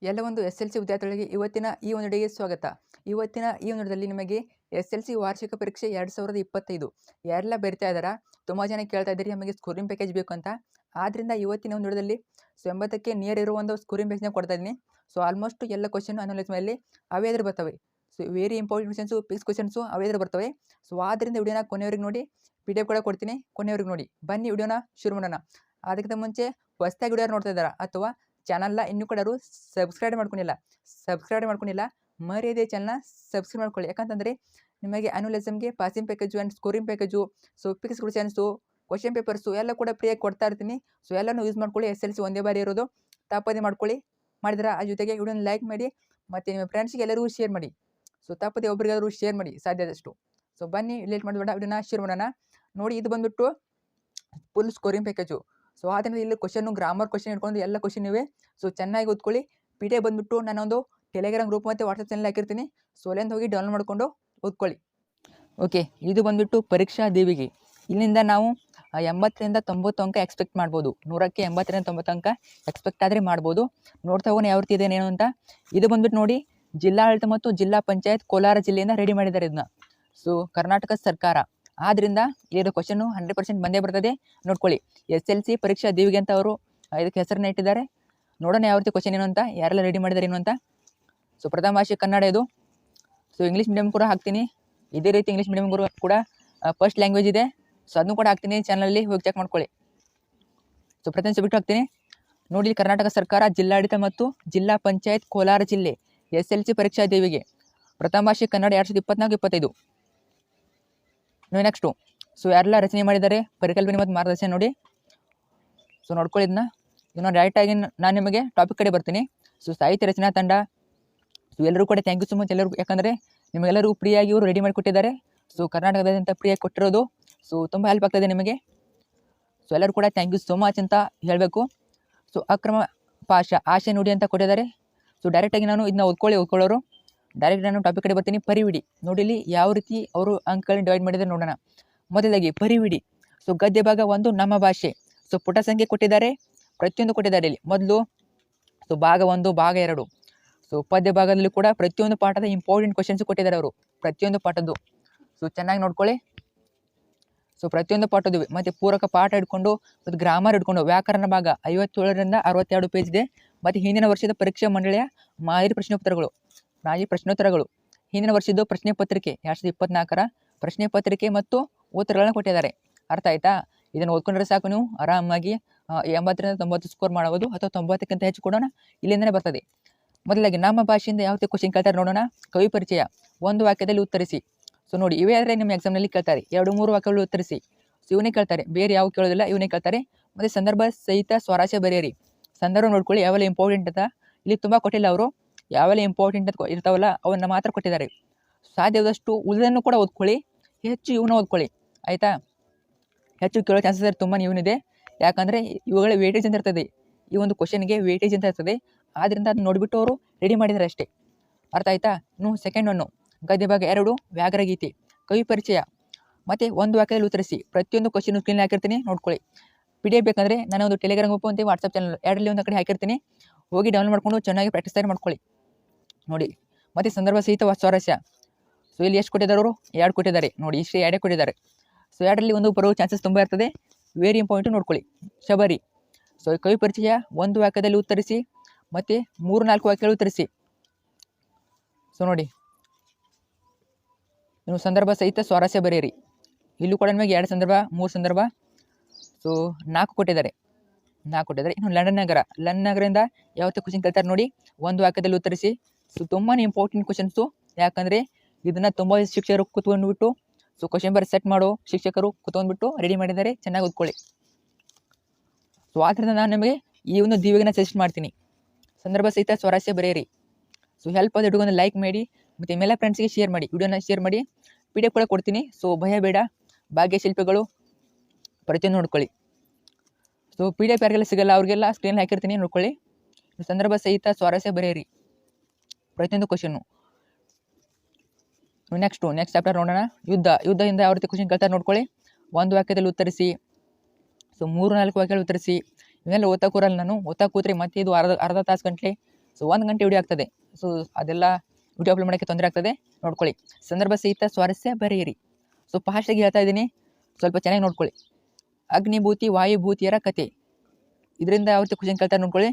ಎಲ್ಲ ಒಂದು SLC ವಿದ್ಯಾರ್ಥಿಗಳಿಗೆ ಇವತ್ತಿನ ಈ ಒಂದು ವಿಡಿಯೋಗೆ ಸ್ವಾಗತ. ಇವತ್ತಿನ ಈ ಒಂದು ವಿಡಿಯೋದಲ್ಲಿ ನಿಮಗೆ SLC ವಾರ್ಷಿಕ ಪರೀಕ್ಷೆ 2025 ಯಾರೆಲ್ಲ ಬರಿತಾ ಇದ್ದಾರಾ? ತುಂಬ ಜನ ಕೇಳ್ತಾ ಇದ್ದೀರಿ ನಮಗೆ ಸ್ಕೋರಿಂಗ್ ಪ್ಯಾಕೇಜ್ ಬೇಕು ಅಂತ. ಆದ್ದರಿಂದ ಇವತ್ತಿನ ಒಂದು ವಿಡಿಯೋದಲ್ಲಿ 80ಕ್ಕೆ ನಿಯರ್ ಇರೋ ಒಂದು ಸ್ಕೋರಿಂಗ್ ಪ್ಯಾಕೇಜ್ನ ಕೊಡ್ತಾ ಇದ್ದೀನಿ. ಸೊ ಆಲ್ಮೋಸ್ಟ್ ಎಲ್ಲ ಕ್ವಶನ್ ಅನಲೈಸ್ ಮೇಲೆ ಅವೇ ಇದ್ರ ಬರ್ತವೆ. So very important questions, fix questions ಅವೇ ಇದ್ರ ಬರ್ತವೆ. ಸೊ ಆದ್ದರಿಂದ ವಿಡಿಯೋನ ಕೊನೆಯವರೆಗೆ ನೋಡಿ, PDF ಕೂಡ ಕೊಡ್ತೀನಿ, ಕೊನೆಯವರೆಗೆ ನೋಡಿ. ಬನ್ನಿ ವಿಡಿಯೋನ ಶುರು ಮಾಡೋಣ. ಅದಕ್ಕಿಂತ ಮುಂಚೆ ಹೊಸದಾಗಿ ವಿಡಿಯೋ ನೋಡ್ತಾ ಇದ್ದಾರಾ ಅಥವಾ ಚಾನಲ್ನ ಇನ್ನೂ ಕೂಡ ಸಬ್ಸ್ಕ್ರೈಬ್ ಮಾಡ್ಕೊಂಡಿಲ್ಲ ಮರ್ಯಾದೆ ಚಾನಲ್ನ ಸಬ್ಸ್ಕ್ರೈಬ್ ಮಾಡ್ಕೊಳ್ಳಿ. ಯಾಕಂತಂದರೆ ನಿಮಗೆ ಅನುಲೆಸಮ್ಗೆ passing package and scoring package, so fix questions, question papers ಎಲ್ಲ ಕೂಡ ಫ್ರೀಯಾಗಿ ಕೊಡ್ತಾ ಇರ್ತೀನಿ. ಸೊ ಎಲ್ಲನೂ ಯೂಸ್ ಮಾಡ್ಕೊಳ್ಳಿ. SLC ಒಂದೇ ಬಾರಿ ಇರೋದು, ತಪ್ಪದೇ ಮಾಡ್ಕೊಳ್ಳಿ. ಮಾಡಿದ್ರೆ ಆ ಜೊತೆಗೆ ವಿಡಿಯೋನ ಲೈಕ್ ಮಾಡಿ ಮತ್ತು ನಿಮ್ಮ ಫ್ರೆಂಡ್ಸ್ಗೆ ಎಲ್ಲರಿಗೂ ಶೇರ್ ಮಾಡಿ. ಸೊ ತಪ್ಪದೆ ಒಬ್ರಿಗಾದರೂ ಶೇರ್ ಮಾಡಿ ಸಾಧ್ಯ ಆದಷ್ಟು. ಸೊ ಬನ್ನಿ ಲೇಟ್ ಮಾಡಬೇಡ, ವಿಡಿಯೋನ ಶೇರ್ ಮಾಡೋಣ. ನೋಡಿ, ಇದು ಬಂದುಬಿಟ್ಟು ಫುಲ್ ಸ್ಕೋರಿಂಗ್ ಪ್ಯಾಕೇಜು. ಸೊ ಆದ್ದರಿಂದ ಇಲ್ಲಿ ಕ್ವಶನ್ನು ಗ್ರಾಮರ್ ಕ್ವಶನ್ ಇಟ್ಕೊಂಡು ಎಲ್ಲ ಕ್ವಶನ್ ಇವೆ. ಸೊ ಚೆನ್ನಾಗಿ ಓದ್ಕೊಳ್ಳಿ. PDF ಬಂದುಬಿಟ್ಟು ನಾನೊಂದು ಟೆಲಿಗ್ರಾಮ್ ಗ್ರೂಪ್ ಮತ್ತು ವಾಟ್ಸಪ್ ಚಾನಲ್ ಹಾಕಿರ್ತೀನಿ. ಸೊ ಅಲ್ಲಿಂದ ಹೋಗಿ ಡೌನ್ಲೋಡ್ ಮಾಡಿಕೊಂಡು ಓದ್ಕೊಳ್ಳಿ. ಓಕೆ, ಇದು ಬಂದುಬಿಟ್ಟು ಪರೀಕ್ಷಾ ದೇವಿಗೆ. ಇಲ್ಲಿಂದ ನಾವು 80ರಿಂದ 90 ಅಂಕ ಎಕ್ಸ್ಪೆಕ್ಟ್ ಮಾಡ್ಬೋದು. 100ಕ್ಕೆ 80ರಿಂದ 90 ಅಂಕ ಎಕ್ಸ್ಪೆಕ್ಟ್ ಆದರೆ ಮಾಡ್ಬೋದು. ನೋಡ್ತಾ ಹೋಗೋಣ ಯಾವ ರೀತಿ ಇದೇನೇನು ಅಂತ. ಇದು ಬಂದುಬಿಟ್ಟು ನೋಡಿ, ಜಿಲ್ಲಾಡಳಿತ ಮತ್ತು ಜಿಲ್ಲಾ ಪಂಚಾಯತ್ ಕೋಲಾರ ಜಿಲ್ಲೆಯಿಂದ ರೆಡಿ ಮಾಡಿದ್ದಾರೆ ಇದನ್ನ. ಸೊ ಕರ್ನಾಟಕ ಸರ್ಕಾರ. ಆದ್ದರಿಂದ ಇಲ್ಲಿರೋ ಕ್ವಶನ್ನು 100% ಬಂದೇ ಬರ್ತದೆ. ನೋಡ್ಕೊಳ್ಳಿ, SLC ಪರೀಕ್ಷಾ ದೇವಿಗೆ ಅಂತ ಅವರು ಇದಕ್ಕೆ ಹೆಸರನ್ನ ಇಟ್ಟಿದ್ದಾರೆ. ನೋಡೋಣ ಯಾವ ರೀತಿ ಕ್ವಶನ್ ಏನು ಅಂತ, ಯಾರೆಲ್ಲ ರೆಡಿ ಮಾಡಿದ್ದಾರೆ ಏನು ಅಂತ. ಸೊ ಪ್ರಥಮ ಭಾಷೆ ಕನ್ನಡ ಇದು. ಸೊ ಇಂಗ್ಲೀಷ್ ಮೀಡಿಯಮ್ ಕೂಡ ಹಾಕ್ತೀನಿ. ಇದೇ ರೀತಿ ಇಂಗ್ಲೀಷ್ ಮೀಡಿಯಮ್ ಕೂಡ ಫಸ್ಟ್ ಲ್ಯಾಂಗ್ವೇಜ್ ಇದೆ. ಸೊ ಅದನ್ನು ಕೂಡ ಹಾಕ್ತೀನಿ, ಚಾನಲಲ್ಲಿ ಹೋಗಿ ಚೆಕ್ ಮಾಡ್ಕೊಳ್ಳಿ. ಸೊ ಪ್ರಥಮ ಬಿಟ್ಟು ಹಾಕ್ತೀನಿ. ನೋಡಿ, ಕರ್ನಾಟಕ ಸರ್ಕಾರ ಜಿಲ್ಲಾಡಳಿತ ಮತ್ತು ಜಿಲ್ಲಾ ಪಂಚಾಯತ್ ಕೋಲಾರ ಜಿಲ್ಲೆ SLC ಪರೀಕ್ಷಾ ದೇವಿಗೆ ಪ್ರಥಮ ಭಾಷೆ ಕನ್ನಡ 2024-25. ನೆಕ್ಸ್ಟು, ಸೊ ಯಾರೆಲ್ಲ ರಚನೆ ಮಾಡಿದ್ದಾರೆ, ಪರಿಕಲ್ಪನೆ ಮತ್ತು ಮಾರ್ಗದರ್ಶನ ನೋಡಿ. ಸೊ ನೋಡ್ಕೊಳ್ಳಿ ಇದನ್ನ. ಇನ್ನು ಡೈರೆಕ್ಟಾಗಿ ನಾನು ನಿಮಗೆ ಟಾಪಿಕ್ ಕಡೆ ಬರ್ತೀನಿ. ಸೊ ಸಾಹಿತ್ಯ ರಚನಾ ತಂಡ. ಸೊ ಎಲ್ಲರೂ ಕೂಡ ಥ್ಯಾಂಕ್ ಯು ಸೊ ಮಚ್ ಎಲ್ಲರಿಗೂ. ಯಾಕಂದರೆ ನಿಮಗೆಲ್ಲರಿಗೂ ಫ್ರೀಯಾಗಿ ಇವರು ರೆಡಿ ಮಾಡಿ ಕೊಟ್ಟಿದ್ದಾರೆ. ಸೊ ಕರ್ನಾಟಕದಾದ್ಯಂತ ಫ್ರೀಯಾಗಿ ಕೊಟ್ಟಿರೋದು. ಸೊ ತುಂಬ ಹೆಲ್ಪ್ ಆಗ್ತಾಯಿದೆ ನಿಮಗೆ. ಸೊ ಎಲ್ಲರೂ ಕೂಡ ಥ್ಯಾಂಕ್ ಯು ಸೋ ಮಚ್ ಅಂತ ಹೇಳಬೇಕು. ಸೊ ಅಕ್ರಮ ಆಶೆ ನುಡಿ ಅಂತ ಕೊಟ್ಟಿದ್ದಾರೆ. ಸೊ ಡೈರೆಕ್ಟಾಗಿ ನಾನು ಇದನ್ನ ಓದ್ಕೊಳ್ಳೋರು. ಡೈರೆಕ್ಟ್ ನಾನು ಟಾಪಿಕ್ ಕಡೆ ಬರ್ತೀನಿ. ಪರಿವಿಡಿ ನೋಡಿ, ಇಲ್ಲಿ ಯಾವ ರೀತಿ ಅವರು ಅಂಕಗಳನ್ನ ಡಿವೈಡ್ ಮಾಡಿದ್ದಾರೆ ನೋಡೋಣ. ಮೊದಲಾಗಿ ಪರಿವಿಡಿ. ಸೊ ಗದ್ಯ ಭಾಗ 1 ನಮ್ಮ ಭಾಷೆ. ಸೊ ಪುಟ ಸಂಖ್ಯೆ ಕೊಟ್ಟಿದ್ದಾರೆ, ಪ್ರತಿಯೊಂದು ಕೊಟ್ಟಿದ್ದಾರೆ ಇಲ್ಲಿ. ಮೊದಲು ಸೊ ಭಾಗ 1, ಭಾಗ 2. ಸೊ ಪದ್ಯ ಭಾಗದಲ್ಲಿ ಕೂಡ ಪ್ರತಿಯೊಂದು ಪಾಠದ ಇಂಪಾರ್ಟೆಂಟ್ ಕ್ವಶನ್ಸ್ ಕೊಟ್ಟಿದ್ದಾರೆ ಅವರು, ಪ್ರತಿಯೊಂದು ಪಾಠದ್ದು. ಸೊ ಚೆನ್ನಾಗಿ ನೋಡ್ಕೊಳ್ಳಿ. ಸೊ ಪ್ರತಿಯೊಂದು ಪಾಠದ್ದು ಮತ್ತು ಪೂರಕ ಪಾಠ ಹಿಡ್ಕೊಂಡು ಮತ್ತು ಗ್ರಾಮರ್ ಹಿಡ್ಕೊಂಡು ವ್ಯಾಕರಣ ಭಾಗ 57ರಿಂದ 62 ಪೇಜ್ ಇದೆ. ಮತ್ತು ಹಿಂದಿನ ವರ್ಷದ ಪರೀಕ್ಷಾ ಮಂಡಳಿಯ ಮಾದರಿ ಪ್ರಶ್ನೋತ್ತರಗಳು, ಹಿಂದಿನ ವರ್ಷದ್ದು ಪ್ರಶ್ನೆ ಪತ್ರಿಕೆ 2024ರ ಪ್ರಶ್ನೆ ಪತ್ರಿಕೆ ಮತ್ತು ಉತ್ತರಗಳನ್ನು ಕೊಟ್ಟಿದ್ದಾರೆ. ಅರ್ಥ ಆಯ್ತಾ? ಇದನ್ನು ಓದ್ಕೊಂಡ್ರೆ ಸಾಕು, ನೀವು ಆರಾಮಾಗಿ 80ರಿಂದ 90 ಸ್ಕೋರ್ ಮಾಡಬಹುದು, ಅಥವಾ 90ಕ್ಕಿಂತ ಹೆಚ್ಚು ಕೊಡೋಣ, ಇಲ್ಲಿಂದಲೇ ಬರ್ತದೆ. ಮೊದಲಾಗಿ ನಮ್ಮ ಭಾಷೆಯಿಂದ ಯಾವ ರೀತಿ ಕ್ವಶನ್ ಕೇಳ್ತಾರೆ ನೋಡೋಣ. ಕವಿ ಪರಿಚಯ, ಒಂದು ವಾಕ್ಯದಲ್ಲಿ ಉತ್ತರಿಸಿ. ಸೊ ನೋಡಿ, ಇವೇ ಆದರೆ ನಿಮ್ಮ ಎಕ್ಸಾಮ್ನಲ್ಲಿ ಕೇಳ್ತಾರೆ. 2-3 ವಾಕ್ಯಗಳು ಉತ್ತರಿಸಿ. ಸೊ ಇವನೇ ಕೇಳ್ತಾರೆ, ಬೇರೆ ಯಾವ ಕೇಳೋದಿಲ್ಲ, ಇವನೇ ಕೇಳ್ತಾರೆ. ಮತ್ತು ಸಂದರ್ಭ ಸಹಿತ ಸ್ವರಾಸ್ಯ ಬರೆಯಿರಿ. ಸಂದರ್ಭ ನೋಡ್ಕೊಳ್ಳಿ ಯಾವೆಲ್ಲ ಇಂಪಾರ್ಟೆಂಟ್ ಅಂತ. ಇಲ್ಲಿ ತುಂಬ ಕೊಟ್ಟಿಲ್ಲ ಅವರು, ಯಾವೆಲ್ಲ ಇಂಪಾರ್ಟೆಂಟ್ ಅಂತ ಇರ್ತಾವಲ್ಲ ಅವನ್ನ ಮಾತ್ರ ಕೊಟ್ಟಿದ್ದಾರೆ. ಸಾಧ್ಯವಾದಷ್ಟು ಉಳಿದನ್ನು ಕೂಡ ಓದ್ಕೊಳ್ಳಿ, ಹೆಚ್ಚು ಇವನ್ನ ಓದ್ಕೊಳ್ಳಿ. ಆಯಿತಾ? ಹೆಚ್ಚು ಕೇಳೋ ಚಾನ್ಸಸ್ ತುಂಬ ಇವನಿದೆ. ಯಾಕಂದರೆ ಇವುಗಳ ವೇಟೇಜ್ ಅಂತ ಇರ್ತದೆ, ಈ ಒಂದು ಕ್ವಶನ್ಗೆ ವೇಟೇಜ್ ಅಂತ ಇರ್ತದೆ. ಆದ್ದರಿಂದ ಅದನ್ನ ನೋಡಿಬಿಟ್ಟು ಅವರು ರೆಡಿ ಮಾಡಿದ್ದಾರೆ ಅಷ್ಟೇ. ಅರ್ಥ ಆಯ್ತಾ? ಇನ್ನು ಸೆಕೆಂಡ್ 1 ಗದ್ಯ ಭಾಗ 2 ವ್ಯಾಘ್ರಗೀತೆ, ಕವಿ ಪರಿಚಯ ಮತ್ತು ಒಂದು ವಾಕ್ಯದಲ್ಲಿ ಉತ್ತರಿಸಿ. ಪ್ರತಿಯೊಂದು ಕ್ವಶನ್ ಸ್ಕ್ರೀನ್ ಹಾಕಿರ್ತೀನಿ, ನೋಡ್ಕೊಳ್ಳಿ. PDF ಬೇಕಂದರೆ ನಾನು ಒಂದು ಟೆಲಿಗ್ರಾಮ್ ಗ್ರೂಪ್ ಅಂತ ವಾಟ್ಸಪ್ ಚಾನಲ್ ಎರಡರಲ್ಲಿ ಒಂದು ಕಡೆ ಹಾಕಿರ್ತೀನಿ, ಹೋಗಿ ಡೌನ್ಲೋಡ್ ಮಾಡಿಕೊಂಡು ಚೆನ್ನಾಗಿ ಪ್ರಾಕ್ಟೀಸ್ ಮಾಡ್ಕೊಳ್ಳಿ. ನೋಡಿ, ಮತ್ತು ಸಂದರ್ಭ ಸಹಿತ ಸ್ವಾರಸ್ಯ. ಸೊ ಇಲ್ಲಿ ಎಷ್ಟು ಕೊಟ್ಟಿದ್ದಾರೆ ಅವರು? 2 ಕೊಟ್ಟಿದ್ದಾರೆ. ನೋಡಿ, ಇಷ್ಟೇ 2 ಕೊಟ್ಟಿದ್ದಾರೆ. ಸೊ 2ರಲ್ಲಿ ಒಂದು ಬರೋ ಚಾನ್ಸಸ್ ತುಂಬ ಇರ್ತದೆ. ವೆರಿ ಇಂಪಾರ್ಟೆಂಟ್ ನೋಡ್ಕೊಳ್ಳಿ. ಶಬರಿ. ಸೊ ಕವಿ ಪರಿಚಯ, ಒಂದು ವಾಕ್ಯದಲ್ಲಿ ಉತ್ತರಿಸಿ ಮತ್ತು 3-4 ವಾಕ್ಯಗಳು ಉತ್ತರಿಸಿ. ಸೊ ನೋಡಿ, ನೀವು ಸಂದರ್ಭ ಸಹಿತ ಸ್ವಾರಸ್ಯ ಬರೆಯಿರಿ. ಇಲ್ಲೂ ಕೂಡ ನಿಮಗೆ 2 ಸಂದರ್ಭ, 3 ಸಂದರ್ಭ. ಸೊ 4 ಕೊಟ್ಟಿದ್ದಾರೆ. ಇನ್ನು ಲಂಡನ್ ನಗರದಿಂದ ಯಾವತ್ತೂ ಕ್ವಶನ್ ಕೇಳ್ತಾರೆ ನೋಡಿ, ಒಂದು ವಾಕ್ಯದಲ್ಲಿ ಉತ್ತರಿಸಿ. ಸೊ ತುಂಬಾ ಇಂಪಾರ್ಟೆಂಟ್ ಕ್ವಶನ್ಸು. ಯಾಕಂದರೆ ಇದನ್ನು ತುಂಬ ಶಿಕ್ಷಕರು ಕೂತ್ಕೊಂಡ್ಬಿಟ್ಟು, ಸೊ ಕ್ವಶನ್ ಪೇಪರ್ ಸೆಟ್ ಮಾಡೋ ಶಿಕ್ಷಕರು ಕೂತ್ಕೊಂಡ್ಬಿಟ್ಟು ರೆಡಿ ಮಾಡಿದ್ದಾರೆ. ಚೆನ್ನಾಗಿ ಓದ್ಕೊಳ್ಳಿ. ಸೊ ಆದ್ದರಿಂದ ನಾನು ನಿಮಗೆ ಈ ಒಂದು ದಿವ್ಯನ ಸಜೆಸ್ಟ್ ಮಾಡ್ತೀನಿ. ಸಂದರ್ಭ ಸಹಿತ ಸ್ವರಾಸ್ಯ ಬರೆಯಿರಿ. ಸೊ ಹೆಲ್ಪ್ ಅದು ಹಿಡ್ಕೊಂಡು ಲೈಕ್ ಮಾಡಿ ಮತ್ತು ನಿಮ್ಮೆಲ್ಲ ಫ್ರೆಂಡ್ಸ್ಗೆ ಶೇರ್ ಮಾಡಿ, ವಿಡಿಯೋನ ಶೇರ್ ಮಾಡಿ. PDF ಕೂಡ ಕೊಡ್ತೀನಿ. ಸೊ ಭಯ ಬೇಡ, ಭಾಗ್ಯಶಿಲ್ಪಿಗಳು ಪ್ರತಿಯೊಂದು ನೋಡ್ಕೊಳ್ಳಿ. ಸೊ PDF ಯಾರಿಗೆಲ್ಲ ಸಿಗಲ್ಲ ಅವ್ರಿಗೆಲ್ಲ ಸ್ಕ್ರೀನ್ ಹಾಕಿರ್ತೀನಿ, ನೋಡ್ಕೊಳ್ಳಿ. ಸಂದರ್ಭ ಸಹಿತ ಸ್ವಾರಸ್ಯ ಬರೆಯಿರಿ ಪ್ರತಿಯೊಂದು ಕ್ವಶನ್ನು. ನೆಕ್ಸ್ಟ್ ಚಾಪ್ಟರ್ ನೋಡೋಣ. ಯುದ್ಧದಿಂದ ಯಾವ ರೀತಿ ಕ್ವಶನ್ ಕೇಳ್ತಾರೆ ನೋಡ್ಕೊಳ್ಳಿ. ಒಂದು ವಾಕ್ಯದಲ್ಲಿ ಉತ್ತರಿಸಿ. ಸೊ 3-4 ವಾಕ್ಯಗಳು ಉತ್ತರಿಸಿ. ಇವೆಲ್ಲ ಓದ್ತಾ ಕೂರಲ್ಲ ನಾನು, ಓದ್ತಾ ಕೂತ್ರೆ ಮತ್ತೆ ಇದು ಅರ್ಧ ತಾಸು ಗಂಟಲೆ ಸೊ 1 ಗಂಟೆ ವಿಡಿಯೋ ಆಗ್ತದೆ. ಸೊ ಅದೆಲ್ಲ ವಿಡಿಯೋ ಅಪ್ಲೋಡ್ ಮಾಡೋಕ್ಕೆ ತೊಂದರೆ ಆಗ್ತದೆ, ನೋಡ್ಕೊಳ್ಳಿ. ಸಂದರ್ಭ ಸಹಿತ ಸ್ವಾರಸ್ಯ ಬರೆಯಿರಿ. ಸೊ ಫಾಸ್ಟಾಗಿ ಹೇಳ್ತಾ ಇದ್ದೀನಿ, ಸ್ವಲ್ಪ ಚೆನ್ನಾಗಿ ನೋಡ್ಕೊಳ್ಳಿ. ಅಗ್ನಿಭೂತಿ ವಾಯುಭೂತಿಯರ ಕತೆ, ಇದರಿಂದ ಯಾವತ್ತೂ ಕ್ವಶನ್ ಕೇಳ್ತಾರೆ ನೋಡ್ಕೊಳ್ಳಿ.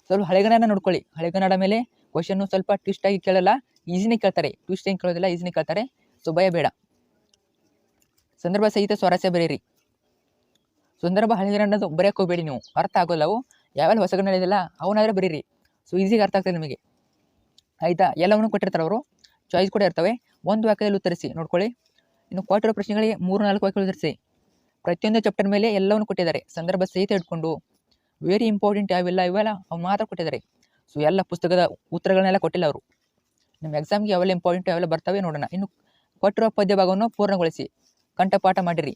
ಸ್ವಲ್ಪ ಹಳೆಗನ್ನಡ ನೋಡ್ಕೊಳ್ಳಿ. ಹಳೆಗನ್ನಡ ಮೇಲೆ ಕ್ವಶನ್ನು ಸ್ವಲ್ಪ ಟ್ವಿಸ್ಟಾಗಿ ಕೇಳಲ್ಲ, ಈಸಿನೇ ಕೇಳ್ತಾರೆ. ಟ್ವಿಸ್ಟ್ ಏನು ಕೇಳೋದಿಲ್ಲ, ಈಸಿನೇ ಕೇಳ್ತಾರೆ. ಸೊ ಭಯ ಬೇಡ. ಸಂದರ್ಭ ಸಹಿತ ಸ್ವಾರಸ್ಯ ಬರೆಯಿರಿ. ಸಂದರ್ಭ ಹಳೆಗನ್ನಡದು ಬರೆಯೋಕೆ ಹೋಗಬೇಡಿ ನೀವು, ಅರ್ಥ ಆಗೋಲ್ಲ ಅವು. ಯಾವೆಲ್ಲ ಹೊಸಗನ್ನಡ ಇದೆಯಲ್ಲ ಅವನಾದ್ರೆ ಬರೀರಿ. ಸೊ ಈಸಿಗೆ ಅರ್ಥ ಆಗ್ತದೆ ನಿಮಗೆ, ಆಯಿತಾ. ಎಲ್ಲವನ್ನೂ ಕೊಟ್ಟಿರ್ತಾರೆ ಅವರು, ಚಾಯ್ಸ್ ಕೂಡ ಇರ್ತವೆ. ಒಂದು ವಾಕ್ಯದಲ್ಲಿ ಉತ್ತರಿಸಿ, ನೋಡ್ಕೊಳ್ಳಿ. ಇನ್ನು ಕೊಟ್ಟಿರೋ ಪ್ರಶ್ನೆಗಳಿಗೆ 3-4 ವಾಕ್ಯಗಳು ಉತ್ತರಿಸಿ. ಪ್ರತಿಯೊಂದು ಚಾಪ್ಟರ್ ಮೇಲೆ ಎಲ್ಲವನ್ನು ಕೊಟ್ಟಿದ್ದಾರೆ, ಸಂದರ್ಭ ಸಹಿತ ಇಟ್ಕೊಂಡು. ವೆರಿ ಇಂಪಾರ್ಟೆಂಟ್ ಇವೆಲ್ಲ ಅವು ಮಾತ್ರ ಕೊಟ್ಟಿದ್ದಾರೆ. ಸೊ ಎಲ್ಲ ಪುಸ್ತಕದ ಉತ್ತರಗಳನ್ನೆಲ್ಲ ಕೊಟ್ಟಿಲ್ಲ ಅವರು. ನಿಮ್ಮ ಎಕ್ಸಾಮ್ಗೆ ಯಾವೆಲ್ಲ ಇಂಪಾರ್ಟೆಂಟ್ ಯಾವೆಲ್ಲ ಬರ್ತವೆ ನೋಡೋಣ. ಇನ್ನು ಕೊಟ್ಟಿರೋ ಪದ್ಯ ಭಾಗವನ್ನು ಪೂರ್ಣಗೊಳಿಸಿ, ಕಂಠಪಾಠ ಮಾಡಿರಿ.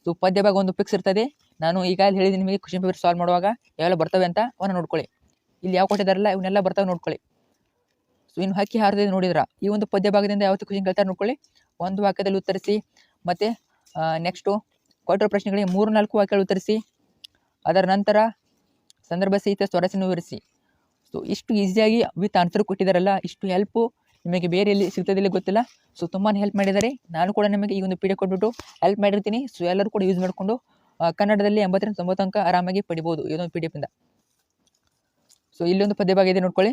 ಸೊ ಪದ್ಯ ಭಾಗ ಒಂದು ಫಿಕ್ಸ್ ಇರ್ತದೆ. ನಾನು ಈಗ ಹೇಳಿದ್ದೀನಿ ನಿಮಗೆ ಕ್ವಶನ್ ಪೇಪರ್ ಸಾಲ್ವ್ ಮಾಡುವಾಗ ಯಾವೆಲ್ಲ ಬರ್ತವೆ ಅಂತ ಅವನ್ನ ನೋಡ್ಕೊಳ್ಳಿ. ಇಲ್ಲಿ ಯಾವ ಕೊಟ್ಟಿದ್ದಾರಲ್ಲ ಇವನ್ನೆಲ್ಲ ಬರ್ತವೆ ನೋಡ್ಕೊಳ್ಳಿ. ಸೊ ಇನ್ನು ಹಕ್ಕಿ ಹಾರದೆ ನೋಡಿದ್ರ ಈ ಒಂದು ಪದ್ಯ ಭಾಗದಿಂದ ಯಾವತ್ತು ಕ್ವಶನ್ ಕೇಳ್ತಾರೆ ನೋಡ್ಕೊಳ್ಳಿ. ಒಂದು ವಾಕ್ಯದಲ್ಲಿ ಉತ್ತರಿಸಿ. ಮತ್ತು ನೆಕ್ಸ್ಟು ಕೊಟ್ಟಿರೋ ಪ್ರಶ್ನೆಗಳಿಗೆ 3-4 ವಾಕ್ಯಗಳು ಉತ್ತರಿಸಿ. ಅದರ ನಂತರ ಸಂದರ್ಭ ಸಹಿತ ಸ್ವಾರಸ್ಯವನ್ನು ವಿವರಿಸಿ. ಸೊ ಇಷ್ಟು ಈಸಿಯಾಗಿ ವಿತ್ ಆನ್ಸರ್ ಕೊಟ್ಟಿದ್ದಾರಲ್ಲ, ಇಷ್ಟು ಹೆಲ್ಪು ನಿಮಗೆ ಬೇರೆ ಎಲ್ಲಿ ಸಿಗ್ತದಿಲ್ಲ ಗೊತ್ತಿಲ್ಲ. ಸೊ ತುಂಬಾ ಹೆಲ್ಪ್ ಮಾಡಿದ್ದಾರೆ. ನಾನು ಕೂಡ ನಿಮಗೆ ಈ ಒಂದು PDF ಕೊಟ್ಬಿಟ್ಟು ಹೆಲ್ಪ್ ಮಾಡಿರ್ತೀನಿ. ಸೊ ಎಲ್ಲರೂ ಕೂಡ ಯೂಸ್ ಮಾಡಿಕೊಂಡು ಕನ್ನಡದಲ್ಲಿ 80-90 ಅಂಕ ಆರಾಮಾಗಿ ಪಡಿಬೋದು ಇದೊಂದು PDF ಇಂದ. ಸೊ ಇಲ್ಲೊಂದು ಪದ್ಯ ಭಾಗ ಇದೆ ನೋಡ್ಕೊಳ್ಳಿ.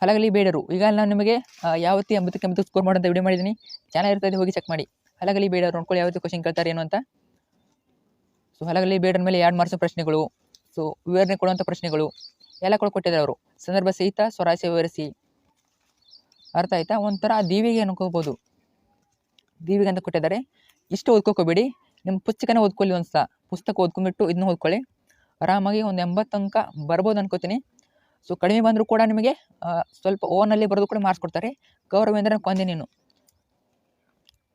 ಹಲಗಲಿ ಬೇಡರು. ಈಗ ನಾನು ನಿಮಗೆ ಯಾವತ್ತಿ 80 ಸ್ಕೋರ್ ಮಾಡೋಂಥ ವಿಡಿಯೋ ಮಾಡಿದ್ದೀನಿ, ಚೆನ್ನಾಗಿರ್ತದೆ, ಹೋಗಿ ಚೆಕ್ ಮಾಡಿ. ಹಲಗಲಿ ಬೇಡರು ನೋಡ್ಕೊಳ್ಳಿ, ಯಾವತ್ತು ಕ್ವಶನ್ ಕೇಳ್ತಾರೆ ಏನು ಅಂತ. ಸೊ ಹಲಗಲಿ ಬೇಡರ ಮೇಲೆ 2 ಮಾರ್ಕ್ಸ್ ಪ್ರಶ್ನೆಗಳು, ಸೊ ವಿವರಣೆ ಕೊಡುವಂಥ ಪ್ರಶ್ನೆಗಳು ಎಲ್ಲ ಕೂಡ ಕೊಟ್ಟಿದ್ದಾರೆ ಅವರು. ಸಂದರ್ಭ ಸಹಿತ ಸ್ವರಾಸ್ಯ ವಿವರಿಸಿ. ಅರ್ಥ ಆಯ್ತಾ? ಒಂಥರ ದೀವಿಗೆ ಅನ್ಕೋಬೋದು, ದೀವಿಗೆ ಅಂತ ಕೊಟ್ಟಿದ್ದಾರೆ. ಇಷ್ಟು ಓದ್ಕೋಬೇಡಿ, ನಿಮ್ಮ ಪುಸ್ತಕನ ಓದ್ಕೊಳ್ಳಿ. ಒಂದು ಸಲ ಪುಸ್ತಕ ಓದ್ಕೊಂಡ್ಬಿಟ್ಟು ಇದನ್ನ ಓದ್ಕೊಳ್ಳಿ. ಆರಾಮಾಗಿ ಒಂದು 80 ಅಂಕ ಬರ್ಬೋದು ಅನ್ಕೋತೀನಿ. ಸೊ ಕಡಿಮೆ ಬಂದರೂ ಕೂಡ ನಿಮಗೆ ಸ್ವಲ್ಪ ಓನಲ್ಲಿ ಬರೆದು ಕೂಡ ಮಾರ್ಕ್ಸ್ ಕೊಡ್ತಾರೆ. ಗೌರವೇಂದ್ರ ಕೊಂದೆ ನೀನು.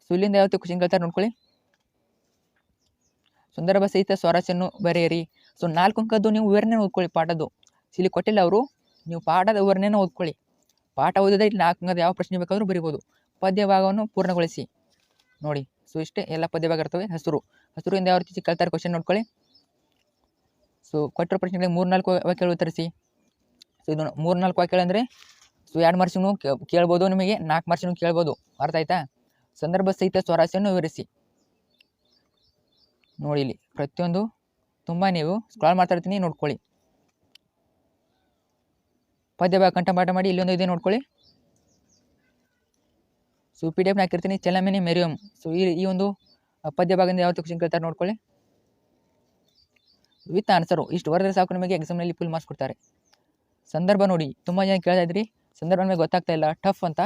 ಸೊ ಇಲ್ಲಿಂದ ಯಾವತ್ತು ಕ್ವಶನ್ ಕೇಳ್ತಾರೆ ನೋಡ್ಕೊಳ್ಳಿ. ಸಂದರ್ಭ ಸಹಿತ ಸ್ವಾರಸ್ಯನ್ನು ಬರೆಯಿರಿ. ಸೊ 4 ಅಂಕದ್ದು ನೀವು ವಿವರಣೆ ಓದ್ಕೊಳ್ಳಿ ಪಾಠದ್ದು. ಇಲ್ಲಿ ಕೊಟ್ಟಿಲ್ಲ ಅವರು, ನೀವು ಪಾಠದ ವಿವರಣೆನ ಓದ್ಕೊಳ್ಳಿ. ಪಾಠ ಓದಿದ್ರೆ ಇಲ್ಲಿ 4 ಅಂಕದ ಯಾವ ಪ್ರಶ್ನೆ ಬೇಕಾದರೂ ಬರಿಬೋದು. ಪದ್ಯ ಭಾಗವನ್ನು ಪೂರ್ಣಗೊಳಿಸಿ ನೋಡಿ. ಸೊ ಇಷ್ಟೇ, ಎಲ್ಲ ಪದ್ಯ ಭಾಗ ಇರ್ತವೆ. ಹಸುರಿಂದ ಯಾವ ರೀತಿ ಕೇಳ್ತಾರೆ ಕ್ವಶನ್ ನೋಡ್ಕೊಳ್ಳಿ. ಸೊ ಕೊಟ್ಟಿರೋ ಪ್ರಶ್ನೆಗಳಿಗೆ 3-4 ವಾಕ್ಯಗಳು ಉತ್ತರಿಸಿ. ಸೊ ಇದು 3-4 ವಾಕ್ಯಗಳು ಅಂದರೆ ಸೊ 2 ಮಾರ್ಕ್ಸಿನೂ ಕೇಳ್ಬೋದು, ನಿಮಗೆ 4 ಮಾರ್ಕ್ಸಿನೂ ಕೇಳ್ಬೋದು. ಅರ್ಥ ಆಯ್ತಾ? ಸಂದರ್ಭ ಸಹಿತ ಸ್ವಾರಸ್ಯವನ್ನು ವಿವರಿಸಿ ನೋಡಿ. ಇಲ್ಲಿ ಪ್ರತಿಯೊಂದು ತುಂಬ ನೀವು ಸ್ಕ್ರಾಲ್ ಮಾಡ್ತಾ ನೋಡ್ಕೊಳ್ಳಿ. ಪದ್ಯ ಭಾಗ ಕಂಠಪಾಠ ಮಾಡಿ. ಇಲ್ಲೊಂದು ಇದೆ ನೋಡ್ಕೊಳ್ಳಿ. ಸೊ PDF ಹಾಕಿರ್ತೀನಿ, ಚೆಲಮೆನಿ ಮೆರಿಯಮ್. ಸೊ ಈ ಒಂದು ಪದ್ಯ ಭಾಗದಿಂದ ಯಾವತ್ತು ಕ್ವಶನ್ ಕೇಳ್ತಾರೆ ನೋಡ್ಕೊಳ್ಳಿ. ವಿತ್ ಆನ್ಸರು ಇಷ್ಟು ಬರೆದ್ರೆ ಸಾಕು, ನಿಮಗೆ ಎಕ್ಸಾಮ್ನಲ್ಲಿ ಫುಲ್ ಮಾರ್ಕ್ಸ್ ಕೊಡ್ತಾರೆ. ಸಂದರ್ಭ ನೋಡಿ, ತುಂಬ ಜನ ಕೇಳ್ತಾ ಇದ್ರಿ ಸಂದರ್ಭ ನಮಗೆ ಗೊತ್ತಾಗ್ತಾ ಇಲ್ಲ ಟಫ್ ಅಂತ.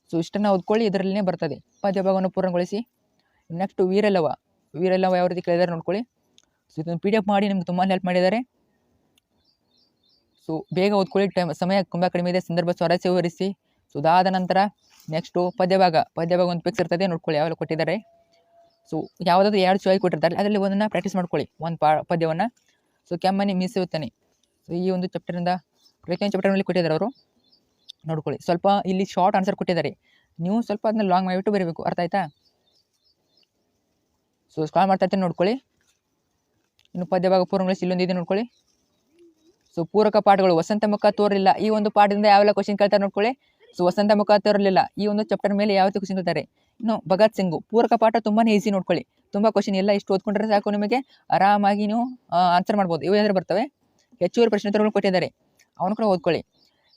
ಸೊ ಇಷ್ಟನ್ನು ಓದ್ಕೊಳ್ಳಿ, ಇದರಲ್ಲೇ ಬರ್ತದೆ. ಪದ್ಯ ಭಾಗವನ್ನು ಪೂರ್ಣಗೊಳಿಸಿ. ನೆಕ್ಸ್ಟ್ ವೀರಲ್ಲವ ಯಾವ ರೀತಿ ಕೇಳಿದ್ದಾರೆ ನೋಡ್ಕೊಳ್ಳಿ. ಸೊ ಇದನ್ನು PDF ಮಾಡಿ ನಿಮ್ಗೆ ತುಂಬ ಹೆಲ್ಪ್ ಮಾಡಿದ್ದಾರೆ. ಸೊ ಬೇಗ ಓದ್ಕೊಳ್ಳಿ, ಸಮಯ ತುಂಬ ಕಡಿಮೆ ಇದೆ. ಸಂದರ್ಭ ಸ್ವಾರಸ್ಯ ವಿವರಿಸಿ. ಸೊ ಅದಾದ ನಂತರ ನೆಕ್ಸ್ಟು ಪದ್ಯ ಭಾಗ ಒಂದು ಫಿಕ್ಸ್ ಇರ್ತದೆ ನೋಡ್ಕೊಳ್ಳಿ, ಯಾವೆಲ್ಲ ಕೊಟ್ಟಿದ್ದಾರೆ. ಸೊ ಯಾವುದಾದ್ರು 2 ಚಾಯ್ಸ್ ಕೊಟ್ಟಿರ್ತಾರೆ, ಅದರಲ್ಲಿ ಒಂದನ್ನು ಪ್ರಾಕ್ಟೀಸ್ ಮಾಡ್ಕೊಳ್ಳಿ, ಒಂದು ಪದ್ಯವನ್ನು. ಸೊ ಕೆಮ್ಮನೆ ಮೀಸುತ್ತಾನೆ. ಸೊ ಈ ಒಂದು ಚಾಪ್ಟರಿಂದ ಪ್ರತಿಯೊಂದು ಚಾಪ್ಟರ್ನಲ್ಲಿ ಕೊಟ್ಟಿದ್ದಾರೆ ಅವರು, ನೋಡ್ಕೊಳ್ಳಿ. ಸ್ವಲ್ಪ ಇಲ್ಲಿ ಶಾರ್ಟ್ ಆನ್ಸರ್ ಕೊಟ್ಟಿದ್ದಾರೆ, ನೀವು ಸ್ವಲ್ಪ ಅದನ್ನ ಲಾಂಗ್ ಮಾಡಿಬಿಟ್ಟು ಬರೀಬೇಕು. ಅರ್ಥ ಆಯ್ತಾ? ಸೊ ಸ್ಕ್ರಾಲ್ ಮಾಡ್ತಾ ಇರ್ತೀನಿ ನೋಡ್ಕೊಳ್ಳಿ. ಇನ್ನು ಪದ್ಯ ಭಾಗ ಪೂರ್ಣಗೊಳಿಸಿ. ಇಲ್ಲೊಂದು ಇದೆ ನೋಡ್ಕೊಳ್ಳಿ. ಸೊ ಪೂರಕ ಪಾಠಗಳು. ವಸಂತ ಮುಖ ತೋರಲಿಲ್ಲ, ಈ ಒಂದು ಪಾಠದಿಂದ ಯಾವೆಲ್ಲ ಕ್ವಶನ್ ಕೇಳ್ತಾರೆ ನೋಡ್ಕೊಳ್ಳಿ. ಸೊ ವಸಂತ ಮುಖ ತೋರಲಿಲ್ಲ ಈ ಒಂದು ಚಾಪ್ಟರ್ ಮೇಲೆ ಯಾವತ್ತು ಕ್ವಶನ್ ಕೇಳ್ತಾರೆ. ಇನ್ನು ಭಗತ್ ಸಿಂಗು ಪೂರಕ ಪಾಠ ತುಂಬಾ ಈಸಿ ನೋಡ್ಕೊಳ್ಳಿ, ತುಂಬ ಕ್ವಶನ್ ಎಲ್ಲ ಇಷ್ಟು ಓದ್ಕೊಂಡ್ರೆ ಸಾಕು, ನಿಮಗೆ ಆರಾಮಾಗಿ ನೀವು ಆನ್ಸರ್ ಮಾಡ್ಬೋದು. ಇವೆಲ್ಲರೂ ಬರ್ತವೆ. ಹೆಚ್ಚುವರಿ ಪ್ರಶ್ನೋತ್ತರಗಳು ಕೊಟ್ಟಿದ್ದಾರೆ, ಅವನು ಕೂಡ ಓದ್ಕೊಳ್ಳಿ.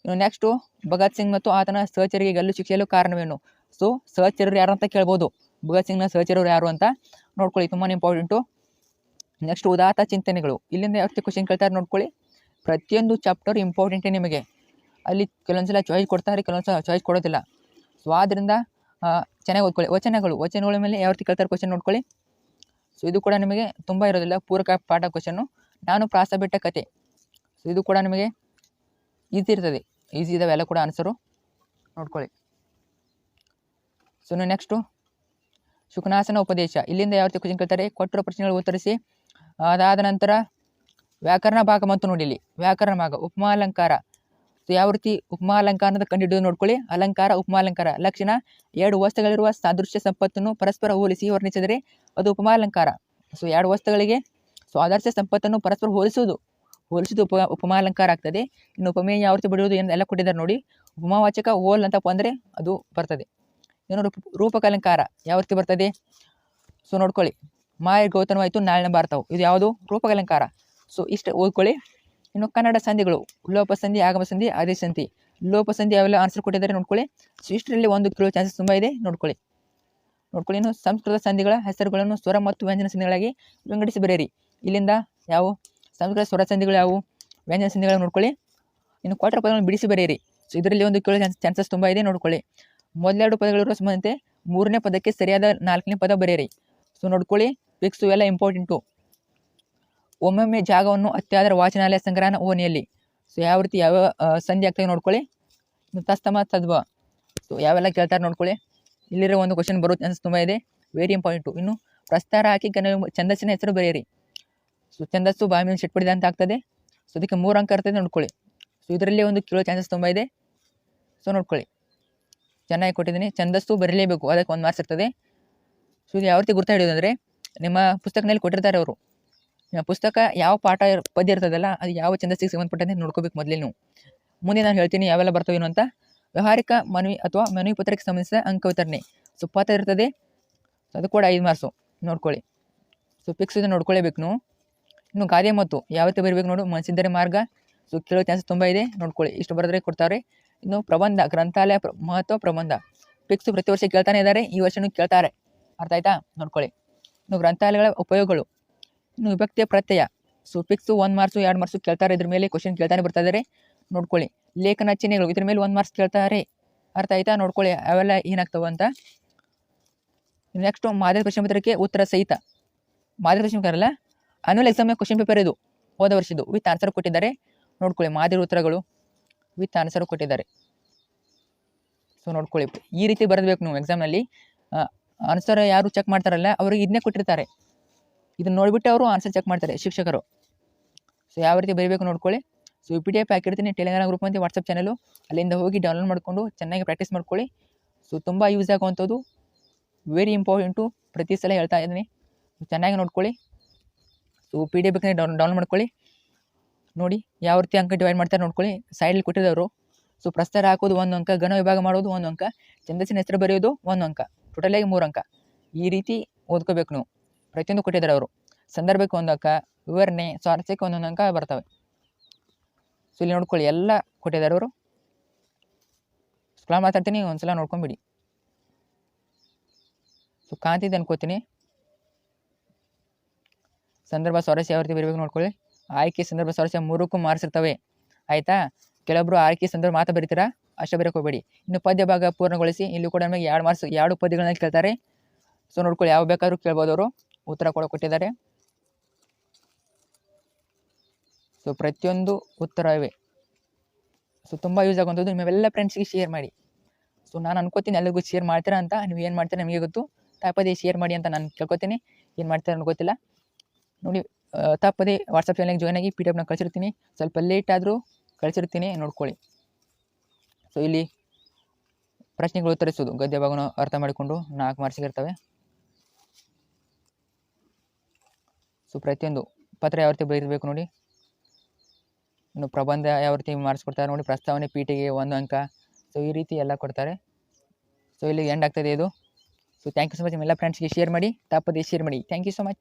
ಇನ್ನು ನೆಕ್ಸ್ಟು ಭಗತ್ ಸಿಂಗ್ ಮತ್ತು ಆತನ ಸಹಚರಿಗೆ ಗಲ್ಲು ಶಿಕ್ಷೆಯಲು ಕಾರಣವೇನು. ಸೊ ಸಹಚರರು ಯಾರು ಅಂತ ಕೇಳ್ಬೋದು, ಭಗತ್ ಸಿಂಗ್ನ ಸಹಚರರು ಯಾರು ಅಂತ ನೋಡ್ಕೊಳ್ಳಿ, ತುಂಬಾ ಇಂಪಾರ್ಟೆಂಟು. ನೆಕ್ಸ್ಟ್ ಉದಾತ್ತ ಚಿಂತನೆಗಳು, ಇಲ್ಲಿಂದ ಯಾವ ಕ್ವಶನ್ ಕೇಳ್ತಾರೆ ನೋಡ್ಕೊಳ್ಳಿ. ಪ್ರತಿಯೊಂದು ಚಾಪ್ಟರ್ ಇಂಪಾರ್ಟೆಂಟೇ ನಿಮಗೆ. ಅಲ್ಲಿ ಕೆಲವೊಂದ್ಸಲ ಚಾಯ್ಸ್ ಕೊಡ್ತಾರೆ, ಕೆಲವೊಂದ್ಸಲ ಚಾಯ್ಸ್ ಕೊಡೋದಿಲ್ಲ. ಸೊ ಆದ್ದರಿಂದ ಚೆನ್ನಾಗಿ ಓದ್ಕೊಳ್ಳಿ. ವಚನಗಳ ಮೇಲೆ ಯಾವ ರೀತಿ ಕೇಳ್ತಾರೆ ಕ್ವಶನ್ ನೋಡ್ಕೊಳ್ಳಿ. ಸೊ ಇದು ಕೂಡ ನಿಮಗೆ ತುಂಬ ಇರೋದಿಲ್ಲ, ಪೂರಕ ಪಾಠ ಕ್ವಶನ್ನು. ನಾನು ಪ್ರಾಸ ಬಿಟ್ಟ ಕತೆ. ಸೊ ಇದು ಕೂಡ ನಿಮಗೆ ಈಸಿ ಇರ್ತದೆ, ಈಸಿ ಇದಾವೆ ಎಲ್ಲ ಕೂಡ ಆನ್ಸರು, ನೋಡ್ಕೊಳ್ಳಿ. ಸೊ ನೆಕ್ಸ್ಟು ಶುಕನಾಸನ ಉಪದೇಶ, ಇಲ್ಲಿಂದ ಯಾವ ರೀತಿ ಕ್ವಶನ್ ಕೇಳ್ತಾರೆ. ಕೊಟ್ಟಿರೋ ಪ್ರಶ್ನೆಗಳು ಉತ್ತರಿಸಿ. ಅದಾದ ನಂತರ ವ್ಯಾಕರಣ ಭಾಗ ಮತ್ತು ನೋಡಿ, ಇಲ್ಲಿ ವ್ಯಾಕರಣ ಭಾಗ ಉಪಮಾಲಂಕಾರ. ಸೊ ಯಾವ ರೀತಿ ಉಪಮಾಲಂಕಾರದ ಕಂಡುಹಿಡಿದು ನೋಡ್ಕೊಳ್ಳಿ. ಅಲಂಕಾರ, ಉಪಮಾಲಂಕಾರ. ಲಕ್ಷಣ 2 ವಸ್ತುಗಳಿರುವ ಸಾದೃಶ್ಯ ಸಂಪತ್ತನ್ನು ಪರಸ್ಪರ ಹೋಲಿಸಿ ವರ್ಣಿಸಿದರೆ ಅದು ಉಪಮಾಲಂಕಾರ. ಸೊ 2 ವಸ್ತುಗಳಿಗೆ ಸೊ ಆದರ್ಶ ಸಂಪತ್ತನ್ನು ಪರಸ್ಪರ ಹೋಲಿಸುವುದು ಹೋಲಿಸಿದ ಉಪಮಾಲಂಕಾರ ಆಗ್ತದೆ. ಇನ್ನು ಉಪಮೇಯ ಯಾವ ರೀತಿ ಬರೆಯೋದು ಎಲ್ಲ ಕೊಟ್ಟಿದ್ದಾರೆ ನೋಡಿ. ಉಪಮಾವಾಚಕ ಹೋಲ್ ಅಂತ ಬಂದರೆ ಅದು ಬರ್ತದೆ. ಇನ್ನು ರೂಪಕಾಲಂಕಾರ ಯಾವ ರೀತಿ ಬರ್ತದೆ? ಸೊ ನೋಡ್ಕೊಳ್ಳಿ, ಮಾಯ ಗೌತಮವಾಯಿತು ನಾಳಿನ ಭಾರತವು, ಇದು ಯಾವುದು? ರೂಪಕಾಲಂಕಾರ. ಸೊ ಇಷ್ಟು ಓದ್ಕೊಳ್ಳಿ. ಇನ್ನು ಕನ್ನಡ ಸಂಧಿಗಳು, ಲೋಪ ಸಂಧಿ, ಆಗಮ ಸಂಧಿ, ಆದೇಶ ಸಂಧಿ. ಲೋಪ ಸಂಧಿ ಯಾವೆಲ್ಲ ಆನ್ಸರ್ ಕೊಟ್ಟಿದ್ದಾರೆ ನೋಡ್ಕೊಳ್ಳಿ. ಸೊ ಇಷ್ಟರಲ್ಲಿ ಒಂದು ಕೇಳೋ ಚಾನ್ಸಸ್ ತುಂಬ ಇದೆ, ನೋಡ್ಕೊಳ್ಳಿ. ಇನ್ನು ಸಂಸ್ಕೃತ ಸಂಧಿಗಳ ಹೆಸರುಗಳನ್ನು ಸ್ವರ ಮತ್ತು ವ್ಯಂಜನ ಸಂಧಿಗಳಾಗಿ ವಿಂಗಡಿಸಿ ಬರೆಯಿರಿ. ಇಲ್ಲಿಂದ ಯಾವ ಸಂಸ್ಕೃತ ಸ್ವರ ಸಂಧಿಗಳು ಯಾವುವು, ವ್ಯಂಜನ ಸಂಧಿಗಳು ನೋಡ್ಕೊಳ್ಳಿ. ಇನ್ನು ಕ್ವಾರ್ಟರ್ ಪದಗಳನ್ನು ಬಿಡಿಸಿ ಬರೆಯಿರಿ. ಸೊ ಇದರಲ್ಲಿ ಒಂದು ಕೇಳೋ ಚಾನ್ಸಸ್ ತುಂಬ ಇದೆ, ನೋಡ್ಕೊಳ್ಳಿ. ಮೊದಲೆರಡು ಪದಗಳಿರುವ ಸಂಬಂಧತೆ ಮೂರನೇ ಪದಕ್ಕೆ ಸರಿಯಾದ ನಾಲ್ಕನೇ ಪದ ಬರೆಯಿರಿ. ಸೊ ನೋಡ್ಕೊಳ್ಳಿ, ಫಿಕ್ಸು ಎಲ್ಲ ಇಂಪಾರ್ಟೆಂಟು. ಒಮ್ಮೊಮ್ಮೆ ಜಾಗವನ್ನು ಅತ್ಯಾದರ ವಾಚನಾಲಯ ಸಂಗ್ರಹಣ ಓಣಿಯಲ್ಲಿ. ಸೊ ಯಾವ ರೀತಿ ಯಾವ ಸಂಧಿ ಆಗ್ತದೆ ನೋಡ್ಕೊಳ್ಳಿ. ಇನ್ನು ತಸ್ತಮ ತದ್ಭವ, ಸೊ ಯಾವೆಲ್ಲ ಕೇಳ್ತಾರೆ ನೋಡ್ಕೊಳ್ಳಿ. ಇಲ್ಲಿರೋ ಒಂದು ಕ್ವಶನ್ ಬರೋ ಚಾನ್ಸಸ್ ತುಂಬ ಇದೆ, ವೆರಿ ಇಂಪಾರ್ಟೆಂಟು. ಇನ್ನು ಪ್ರಸ್ತಾರ ಹಾಕಿ ಛಂದಸ್ಸಿನ ಹೆಸರು ಬರೆಯಿರಿ. ಸೊ ಛಂದಸ್ಸು ಬಾಮಿಯನ್ನು ಶೆಟ್ಪಡಿದ ಅಂತ ಆಗ್ತದೆ. ಸೊ ಅದಕ್ಕೆ 3 ಅಂಕ ಇರ್ತದೆ, ನೋಡ್ಕೊಳ್ಳಿ. ಸೊ ಇದರಲ್ಲಿ ಒಂದು ಕೇಳೋ ಚಾನ್ಸಸ್ ತುಂಬ ಇದೆ. ಸೊ ನೋಡ್ಕೊಳ್ಳಿ, ಚೆನ್ನಾಗಿ ಕೊಟ್ಟಿದ್ದೀನಿ. ಛಂದಸ್ಸು ಬರಲೇಬೇಕು, ಅದಕ್ಕೆ 1 ಮಾರ್ಕ್ಸ್ ಇರ್ತದೆ. ಸೊ ಇದು ಯಾವ ರೀತಿ ಗುರ್ತು ಹಿಡಿಯೋದಂದರೆ, ನಿಮ್ಮ ಪುಸ್ತಕದಲ್ಲಿ ಕೊಟ್ಟಿರ್ತಾರೆ ಅವರು. ನಿಮ್ಮ ಪುಸ್ತಕ ಯಾವ ಪಾಠ ಪದ್ಯ ಇರ್ತದಲ್ಲ, ಅದು ಯಾವ ಛಂದಸ್ಸಿಗೆ ಸಂಬಂಧಪಟ್ಟಂತೆ ನೋಡ್ಕೋಬೇಕು ಮೊದಲೇ ನೀವು. ಮುಂದೆ ನಾನು ಹೇಳ್ತೀನಿ ಯಾವೆಲ್ಲ ಬರ್ತವೇನು ಅಂತ. ವ್ಯವಹಾರಿಕ ಮನವಿ ಅಥವಾ ಮನವಿ ಪತ್ರಕ್ಕೆ ಸಂಬಂಧಿಸಿದ ಅಂಕ ವಿತರಣೆ. ಸೊ ಪಾಠ ಇರ್ತದೆ, ಅದು ಕೂಡ 5 ಮಾರ್ಕ್ಸು, ನೋಡ್ಕೊಳ್ಳಿ. ಸೊ ಫಿಕ್ಸ್ ಇದು ನೋಡ್ಕೊಳ್ಳೇಬೇಕು ನೀವು. ಇನ್ನು ಗಾದೆ ಮತ್ತು ಯಾವ ರೀತಿ ಬರಬೇಕು ನೋಡು, ಮನಸ್ಸಿದ್ದರೆ ಮಾರ್ಗ. ಸೊ ಕೇಳೋ ಚಾನ್ಸಸ್ ತುಂಬ ಇದೆ, ನೋಡ್ಕೊಳ್ಳಿ. ಇಷ್ಟು ಬರೆದ್ರೆ ಕೊಡ್ತಾರೆ. ಇನ್ನು ಪ್ರಬಂಧ, ಗ್ರಂಥಾಲಯ ಮಹತ್ವ ಪ್ರಬಂಧ. ಫಿಕ್ಸು ಪ್ರತಿ ವರ್ಷ ಕೇಳ್ತಾನೆ ಇದ್ದಾರೆ, ಈ ವರ್ಷನೂ ಕೇಳ್ತಾರೆ. ಅರ್ಥ ಆಯ್ತಾ? ನೋಡ್ಕೊಳ್ಳಿ. ಇನ್ನು ಗ್ರಂಥಾಲಯಗಳ ಉಪಯೋಗಗಳು. ಇನ್ನು ವಿಭಕ್ತಿಯ ಪ್ರತ್ಯಯ. ಸೊ ಫಿಕ್ಸು 1 ಮಾರ್ಕ್ಸು 2 ಮಾರ್ಕ್ಸು ಕೇಳ್ತಾರೆ, ಇದ್ರ ಮೇಲೆ ಕ್ವಶನ್ ಕೇಳ್ತಾನೆ ಬರ್ತಾ ಇದ್ದಾರೆ, ನೋಡ್ಕೊಳ್ಳಿ. ಲೇಖನ ಚಿಹ್ನೆಗಳು, ಇದ್ರ ಮೇಲೆ 1 ಮಾರ್ಕ್ಸ್ ಕೇಳ್ತಾರೆ. ಅರ್ಥ ಆಯ್ತಾ? ನೋಡ್ಕೊಳ್ಳಿ ಅವೆಲ್ಲ ಏನಾಗ್ತವೆ ಅಂತ. ನೆಕ್ಸ್ಟು ಮಾದರಿ ಪ್ರಶ್ನೆ ಪತ್ರಿಕೆ ಉತ್ತರ ಸಹಿತ. ಮಾದರಿ ಪ್ರಶ್ನೆ ಪತ್ರಿಕೆ ಅಲ್ಲ, ಆನ್ಯುವಲ್ ಎಕ್ಸಾಮ್ ಕ್ವಶನ್ ಪೇಪರ್ ಇದು, ಹೋದ ವರ್ಷದ್ದು ವಿತ್ ಆನ್ಸರ್ ಕೊಟ್ಟಿದ್ದಾರೆ, ನೋಡ್ಕೊಳ್ಳಿ. ಮಾದರಿ ಉತ್ತರಗಳು ವಿತ್ ಆನ್ಸರ್ ಕೊಟ್ಟಿದ್ದಾರೆ. ಸೊ ನೋಡ್ಕೊಳ್ಳಿ, ಈ ರೀತಿ ಬರಬೇಕು ನೀವು ಎಕ್ಸಾಮ್ನಲ್ಲಿ. ಆನ್ಸರ್ ಯಾರು ಚೆಕ್ ಮಾಡ್ತಾರಲ್ಲ ಅವ್ರಿಗೆ ಇದನ್ನೇ ಕೊಟ್ಟಿರ್ತಾರೆ, ಇದನ್ನ ನೋಡಿಬಿಟ್ಟು ಅವರು ಆನ್ಸರ್ ಚೆಕ್ ಮಾಡ್ತಾರೆ ಶಿಕ್ಷಕರು. ಸೊ ಯಾವ ರೀತಿ ಬರೀಬೇಕು ನೋಡ್ಕೊಳ್ಳಿ. ಸೊ PDF ಹಾಕಿರ್ತೀನಿ ಟೆಲಿಗ್ರಾಮ್ ಗ್ರೂಪ್ ಮತ್ತು ವಾಟ್ಸಪ್ ಚಾನಲು, ಅಲ್ಲಿಂದ ಹೋಗಿ ಡೌನ್ಲೋಡ್ ಮಾಡಿಕೊಂಡು ಚೆನ್ನಾಗಿ ಪ್ರಾಕ್ಟೀಸ್ ಮಾಡ್ಕೊಳ್ಳಿ. ಸೊ ತುಂಬ ಯೂಸ್ ಆಗುವಂಥದ್ದು, ವೆರಿ ಇಂಪಾರ್ಟೆಂಟು, ಪ್ರತಿ ಸಲ ಹೇಳ್ತಾ ಇದ್ದೀನಿ, ಚೆನ್ನಾಗಿ ನೋಡ್ಕೊಳ್ಳಿ. ಸೊ PDF ಬೇಕಂದರೆ ಡೌನ್ಲೋಡ್ ಮಾಡ್ಕೊಳ್ಳಿ. ನೋಡಿ ಯಾವ ರೀತಿ ಅಂಕ ಡಿವೈಡ್ ಮಾಡ್ತಾರೆ ನೋಡ್ಕೊಳ್ಳಿ, ಸೈಡಲ್ಲಿ ಕೊಟ್ಟಿದ್ದವರು. ಸೊ ಪ್ರಸ್ತಾರ ಹಾಕೋದು 1 ಅಂಕ, ಘನ ವಿಭಾಗ ಮಾಡೋದು 1 ಅಂಕ, ಛಂದಸ್ಸಿನ ಹೆಸರು ಬರೆಯೋದು 1 ಅಂಕ, ಟೋಟಲಾಗಿ 3 ಅಂಕ. ಈ ರೀತಿ ಓದ್ಕೋಬೇಕು ನೀವು, ಪ್ರತಿಯೊಂದು ಕೊಟ್ಟಿದ್ದಾರೆ ಅವರು. ಸಂದರ್ಭಕ್ಕೆ 1 ಅಂಕ, ವಿವರಣೆ, ಸ್ವಾರಸ್ಯಕ್ಕೆ 1 ಅಂಕ ಬರ್ತವೆ. ಸೊ ಇಲ್ಲಿ ನೋಡ್ಕೊಳ್ಳಿ, ಎಲ್ಲ ಕೊಟ್ಟಿದ್ದಾರೆ ಅವರು. ಸ್ಕ್ರಾಲ್ ಮಾತಾಡ್ತೀನಿ, ಒಂದ್ಸಲ ನೋಡ್ಕೊಂಬಿಡಿ. ಸೊ ಕಾಂತಿದೆ ಅನ್ಕೋತೀನಿ. ಸಂದರ್ಭ ಸ್ವಾರಸ್ಯ ಯಾವ ರೀತಿ ಬರಬೇಕು ನೋಡ್ಕೊಳ್ಳಿ. ಆಯ್ಕೆ, ಸಂದರ್ಭ, ಸ್ವಾರಸ್ಯ 3ಕ್ಕೂ ಮಾರ್ಕ್ಸ್ ಇರ್ತವೆ, ಆಯಿತಾ? ಕೆಲವೊಬ್ಬರು ಆಯ್ಕೆ ಸಂದರ್ಭ ಮಾತ್ರ ಬರೀತೀರಾ, ಅಷ್ಟೇ ಬರೋಕೆ ಹೋಗಬೇಡಿ. ಇನ್ನು ಪದ್ಯ ಭಾಗ ಪೂರ್ಣಗೊಳಿಸಿ, ಇಲ್ಲಿ ಕೂಡ ನಮಗೆ 2 ಮಾರ್ಕ್ಸ್, 2 ಪದ್ಯಗಳನ್ನ ಕೇಳ್ತಾರೆ. ಸೊ ನೋಡ್ಕೊಳ್ಳಿ, ಯಾವ ಬೇಕಾದ್ರೂ ಕೇಳ್ಬೋದು ಅವರು, ಉತ್ತರ ಕೂಡ ಕೊಟ್ಟಿದ್ದಾರೆ. ಸೊ ಪ್ರತಿಯೊಂದು ಉತ್ತರ ಇವೆ. ಸೊ ತುಂಬ ಯೂಸ್ ಆಗುವಂಥದ್ದು, ನಿಮ್ಮೆಲ್ಲ ಫ್ರೆಂಡ್ಸ್ಗೆ ಶೇರ್ ಮಾಡಿ. ಸೊ ನಾನು ಅನ್ಕೋತೀನಿ ಎಲ್ಲರಿಗೂ ಶೇರ್ ಮಾಡ್ತೀರಾ ಅಂತ. ನೀವು ಏನು ಮಾಡ್ತೀರಾ ನಮಗೆ ಗೊತ್ತು, ತಪ್ಪದೇ ಶೇರ್ ಮಾಡಿ ಅಂತ ನಾನು ಕೇಳ್ಕೊತೀನಿ. ಏನು ಮಾಡ್ತೀರಾ ಅನ್ನೋ ಗೊತ್ತಿಲ್ಲ ನೋಡಿ. ತಪ್ಪದೇ ವಾಟ್ಸಪ್ ಚಾನಲ್ಗೆ ಜಾಯ್ನ್ ಆಗಿ PDF ಕಳಿಸಿರ್ತೀನಿ, ಸ್ವಲ್ಪ ಲೇಟ್ ಆದರೂ ಕಳಿಸಿರ್ತೀನಿ, ನೋಡ್ಕೊಳ್ಳಿ. ಸೊ ಇಲ್ಲಿ ಪ್ರಶ್ನೆಗಳು ಉತ್ತರಿಸೋದು, ಗದ್ಯ ಭಾಗನ ಅರ್ಥ ಮಾಡಿಕೊಂಡು 4 ಮಾರ್ಕ್ಸಿಗೆ ಇರ್ತವೆ. ಸೊ ಪ್ರತಿಯೊಂದು ಪತ್ರ ಯಾವ ರೀತಿ ಬರೀಬೇಕು ನೋಡಿ. ಇನ್ನು ಪ್ರಬಂಧ ಯಾವ ರೀತಿ ಮಾರ್ಕ್ಸ್ ಕೊಡ್ತಾರೆ ನೋಡಿ, ಪ್ರಸ್ತಾವನೆ ಪೀಠಿಗೆ 1 ಅಂಕ. ಸೊ ಈ ರೀತಿ ಎಲ್ಲ ಕೊಡ್ತಾರೆ. ಸೊ ಇಲ್ಲಿ ಎಂಡ್ ಆಗ್ತದೆ ಇದು. So thank you so much. ಎಲ್ಲ ಫ್ರೆಂಡ್ಸ್ಗೆ ಶೇರ್ ಮಾಡಿ, ತಪ್ಪದೇ ಶೇರ್ ಮಾಡಿ. Thank you so much.